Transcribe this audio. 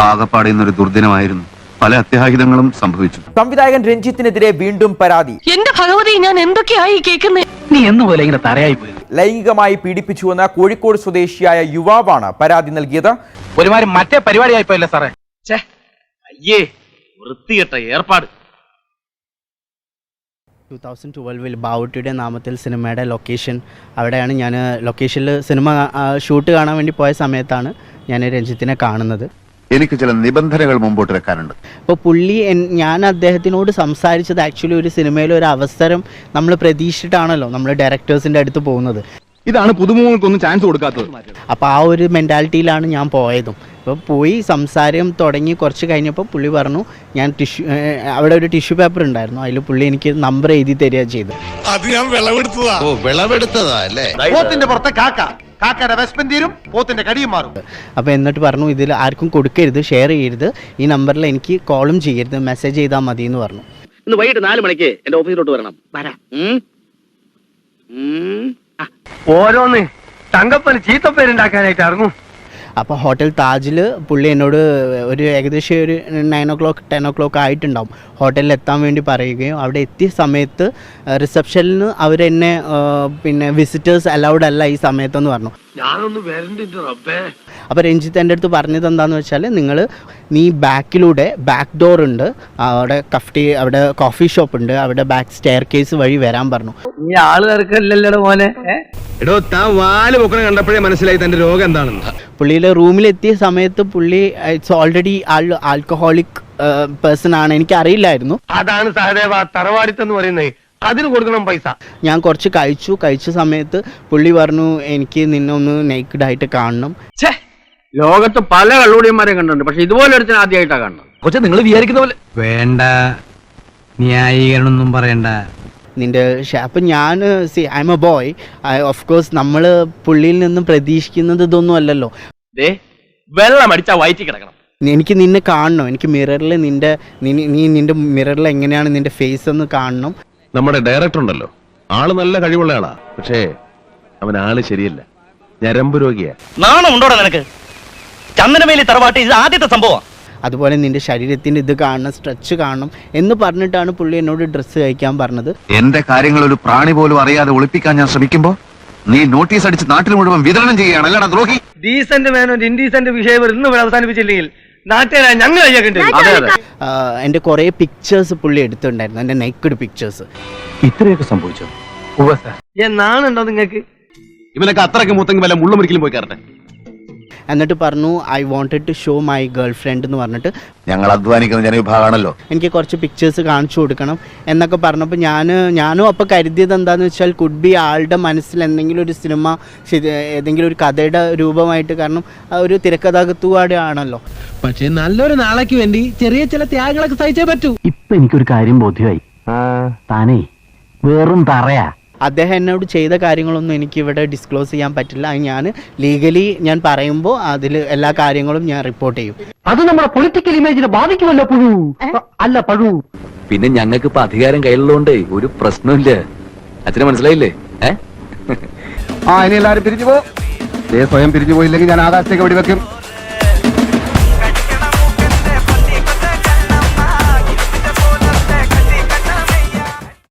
ആകപ്പാടെ ഇന്നൊരു ദുർദിനമായിരുന്നു. പല അത്യാഹിതങ്ങളും സംഭവിച്ചു. സംവിധായകൻ രഞ്ജിത്തിനെതിരെ വീണ്ടും പരാതി. എന്റെ ഭഗവതി, ഞാൻ എന്തൊക്കെയായി കേൾക്കുന്നത്? നീ എന്നുപോലെ ഇങ്ങനെ തറയായി പോയി. ലൈംഗികമായി പീഡിപ്പിച്ചുവെന്ന കോഴിക്കോട് സ്വദേശിയായ യുവാവാണ് പരാതി നൽകിയത്. ഒരുമാതിരി മറ്റേ പരിപാടിയായി പോയല്ലേ സാറേ? അയ്യേ, വൃത്തികെട്ട ഏർപ്പാട്. 2012 ബാവുട്ടിയുടെ നാമത്തിൽ സിനിമയുടെ ലൊക്കേഷൻ, അവിടെയാണ് ഞാൻ ലൊക്കേഷനിൽ സിനിമ ഷൂട്ട് കാണാൻ വേണ്ടി പോയ സമയത്താണ് ഞാൻ രഞ്ജിത്തിനെ കാണുന്നത്. എനിക്ക് ചില നിബന്ധനകൾ മുമ്പോട്ട് വെക്കാനുണ്ട്. അപ്പോൾ പുള്ളി ഞാൻ അദ്ദേഹത്തിനോട് സംസാരിച്ചത് ആക്ച്വലി ഒരു സിനിമയിൽ ഒരു അവസരം നമ്മൾ പ്രതീക്ഷിച്ചിട്ടാണല്ലോ നമ്മൾ ഡയറക്ടേഴ്സിൻ്റെ അടുത്ത് പോകുന്നത്. ഇതാണ് പുതുമുഖങ്ങൾക്കൊന്നും ചാൻസ് കൊടുക്കാത്തത്. അപ്പോൾ ആ ഒരു മെൻറ്റാലിറ്റിയിലാണ് ഞാൻ പോയതും. അപ്പോൾ പോയി സംസാരം തുടങ്ങി കുറച്ച് കഴിഞ്ഞപ്പോൾ പുള്ളി പറഞ്ഞു, ഞാൻ അവിടെ ഒരു ടിഷ്യൂ പേപ്പർ ഉണ്ടായിരുന്നു, അതിൽ പുള്ളി എനിക്ക് നമ്പർ എഴുതി തരിക ചെയ്തു. അത് ഞാൻ വിളവെടുത്തതാ അല്ലേ? പോത്തിന്റെ പുറത്തെ കാക്കയുടെ വിശപ്പും തീരും, പോത്തിന്റെ കടിയും മാറും. അപ്പോൾ എന്നിട്ട് പറഞ്ഞു, ഇതിൽ ആർക്കും കൊടുക്കരുത്, ഷെയർ ചെയ്യരുത്, ഈ നമ്പറിൽ എനിക്ക് കോളും ചെയ്യരുത്, മെസ്സേജ് ചെയ്താൽ മതി എന്ന് പറഞ്ഞു. ഇന്ന് വൈകിട്ട് 4 മണിക്ക് എന്റെ ഓഫീസിലോട്ട് വരണം. വരാം. ഓരോന്ന് തങ്കപ്പന് ചീത്തപ്പേരുണ്ടാക്കാനായിട്ട് ഇറങ്ങും. അപ്പോൾ ഹോട്ടൽ താജിൽ പുള്ളി എന്നോട് ഒരു ഏകദേശം ഒരു 9 o'clock 10 o'clock ആയിട്ടുണ്ടാവും ഹോട്ടലിൽ എത്താൻ വേണ്ടി പറയുകയും അവിടെ എത്തിയ സമയത്ത് റിസപ്ഷനിൽ നിന്ന് അവരെന്നെ പിന്നെ വിസിറ്റേഴ്സ് അലൗഡ് അല്ല ഈ സമയത്തെന്ന് പറഞ്ഞു. ഞാനൊന്ന് വരണ്ടിട്ട് റബ്ബേ. അപ്പോൾ രഞ്ജിത്ത് എൻ്റെ അടുത്ത് പറഞ്ഞത് എന്താണെന്ന് വെച്ചാൽ, നീ ബാക്കിലൂടെ ബാക്ക് ഡോർ ഉണ്ട്, അവിടെ കോഫി ഷോപ്പ് ഉണ്ട്, അവിടെ ബാക്ക് സ്റ്റെയർ കേസ് വഴി വരാൻ പറഞ്ഞു. നീ ആള് തിരക്കല്ലല്ലോ മോനെ. എടോ, താൻ വാല് പൊക്കണ കണ്ടപ്പോഴേ മനസ്സിലായി തന്റെ രോഗം എന്താണെന്ന്. പുള്ളിയുടെ റൂമിലെത്തിയ സമയത്ത് പുള്ളി ഇറ്റ്സ് ഓൾറെഡി ആൽക്കഹോളിക് പേഴ്സൺ ആണ്, എനിക്ക് അറിയില്ലായിരുന്നു. അതാണ് സഹദേവ തറവാടിത്തെന്ന് പറയുന്നത്. അതിന് കൊടുക്കണം പൈസ. ഞാൻ കുറച്ച് കഴിച്ച സമയത്ത് പുള്ളി പറഞ്ഞു, എനിക്ക് നിന്നെ ഒന്ന് നേക്കഡ് ആയിട്ട് കാണണം. ലോകത്ത് പല കള്ളുടിയന്മാരെ കണ്ടിട്ടുണ്ട്, പക്ഷെ ഇതുപോലെ ഒരുത്തിന് ആദ്യമായിട്ടാണ് കാണുന്നത്. പക്ഷെ നിങ്ങൾ വിചാരിക്കുന്ന പോലെ വേണ്ട, ന്യായീകരണമൊന്നും പറയണ്ട. നിന്റെ അപ്പം ഞാൻ I M A boy, of course നമ്മൾ പുള്ളിയിൽ നിന്നും പ്രതീക്ഷിക്കുന്നത് ഇതൊന്നും അല്ലല്ലോ. വെള്ളം അടിച്ചാ വയറ്റി കിടക്കണം. എനിക്ക് നിന്നെ കാണണം, എനിക്ക് മിററിൽ നിന്റെ മിററിൽ എങ്ങനെയാണ് നിന്റെ ഫേസ് എന്ന് കാണണം. നമ്മുടെ ഡയറക്ടർ ഉണ്ടല്ലോ, ആള് നല്ല കഴിവുള്ള ആളാ, പക്ഷേ അവൻ ആള് ശരിയല്ല, ഞരമ്പ് രോഗിയാ. നാണം ഉണ്ടോടാ നിനക്ക്? ചന്ദനമേലി തറവാട്ട് ഇത് ആദ്യത്തെ സംഭവം. അതുപോലെ നിന്റെ ശരീരത്തിന്റെ ഇത് കാണണം, സ്ട്രെച്ച് കാണണം എന്ന് പറഞ്ഞിട്ടാണ് പുള്ളി എന്നോട് ഡ്രസ്സ് കഴിക്കാൻ പറഞ്ഞത്. എന്റെ കാര്യങ്ങൾ ഒരു പ്രാണി പോലും അറിയാതെ ഒളിപ്പിക്കാൻ ഞാൻ ശ്രമിക്കുമ്പോ നീ നോട്ടീസ് അടിച്ച് നാട്ടിൽ മുഴുവൻ വിതരണം ചെയ്യുകയാണ്, അല്ലടാ ദ്രോഹി. ഡീസന്റ് മാനോ ഇൻഡീസന്റ് വിഷയം ഇന്ന് അവസാനിപ്പിച്ചില്ലെങ്കിൽ നാട്ടുകാരാ ഞങ്ങൾ എൻ്റെ കുറേ പിക്ചേഴ്സ് പുള്ളി എടുത്തിട്ടുണ്ടായിരുന്നു, എൻ്റെ നെക്കഡ് പിക്ചേഴ്സ്. ഇത്രയൊക്കെ സംഭവിച്ചോ? നാണുണ്ടോ നിങ്ങൾക്ക്? ഇവനൊക്കെ അത്രയ്ക്ക് മൂത്തെങ്കിൽ വല്ല മുള്ളുമുറിക്കലും പോയി കയറട്ടെ. എന്നിട്ട് പറഞ്ഞു, I wanted to show my girlfriend എന്ന് പറഞ്ഞിട്ട്. ഞങ്ങൾ അധ്വാനിക്കുന്ന ജനവിഭാഗമാണല്ലോ, എനിക്ക് കുറച്ച് പിക്ചേഴ്സ് കാണിച്ചു കൊടുക്കണം എന്നൊക്കെ പറഞ്ഞപ്പോൾ ഞാനും അപ്പോൾ കരുതിയത് എന്താണെന്ന് വെച്ചാൽ, കുഡ് ബി ആളുടെ മനസ്സിൽ എന്തെങ്കിലും ഒരു സിനിമ, ഏതെങ്കിലും ഒരു കഥയുടെ രൂപമായിട്ട്, കാരണം ഒരു തിരക്കഥാകൃത്തുകൂടെ ആണല്ലോ. പക്ഷെ നല്ലൊരു നാളേക്ക് വേണ്ടി ചെറിയ ചില ത്യാഗങ്ങളൊക്കെ സഹിച്ചേ പറ്റൂ. ഇപ്പൊ എനിക്കൊരു കാര്യം ബോധ്യമായി, താനേ വെറും തറയാ. അദ്ദേഹം എന്നോട് ചെയ്ത കാര്യങ്ങളൊന്നും എനിക്ക് ഇവിടെ ഡിസ്ക്ലോസ് ചെയ്യാൻ പറ്റില്ല. ഞാൻ ലീഗലി ഞാൻ പറയുമ്പോൾ അതിൽ എല്ലാ കാര്യങ്ങളും ഞാൻ റിപ്പോർട്ട് ചെയ്യും. അത് നമ്മുടെ പൊളിറ്റിക്കൽ ഇമേജിനെ ബാധിക്കുമല്ലോ. അല്ല പഴു. പിന്നെ ഞങ്ങൾക്ക് ഇപ്പൊ അധികാരം കയ്യിലുള്ളതുകൊണ്ട് ഒരു പ്രശ്നമില്ല. അച്ഛനെ മനസ്സിലായില്ലേ? ഇനി എല്ലാരും പിരിഞ്ഞു പോ. സ്വയം പിരിഞ്ഞു പോയില്ലെങ്കിൽ ഞാൻ ആകാശത്തേക്ക് വെടിവെക്കും.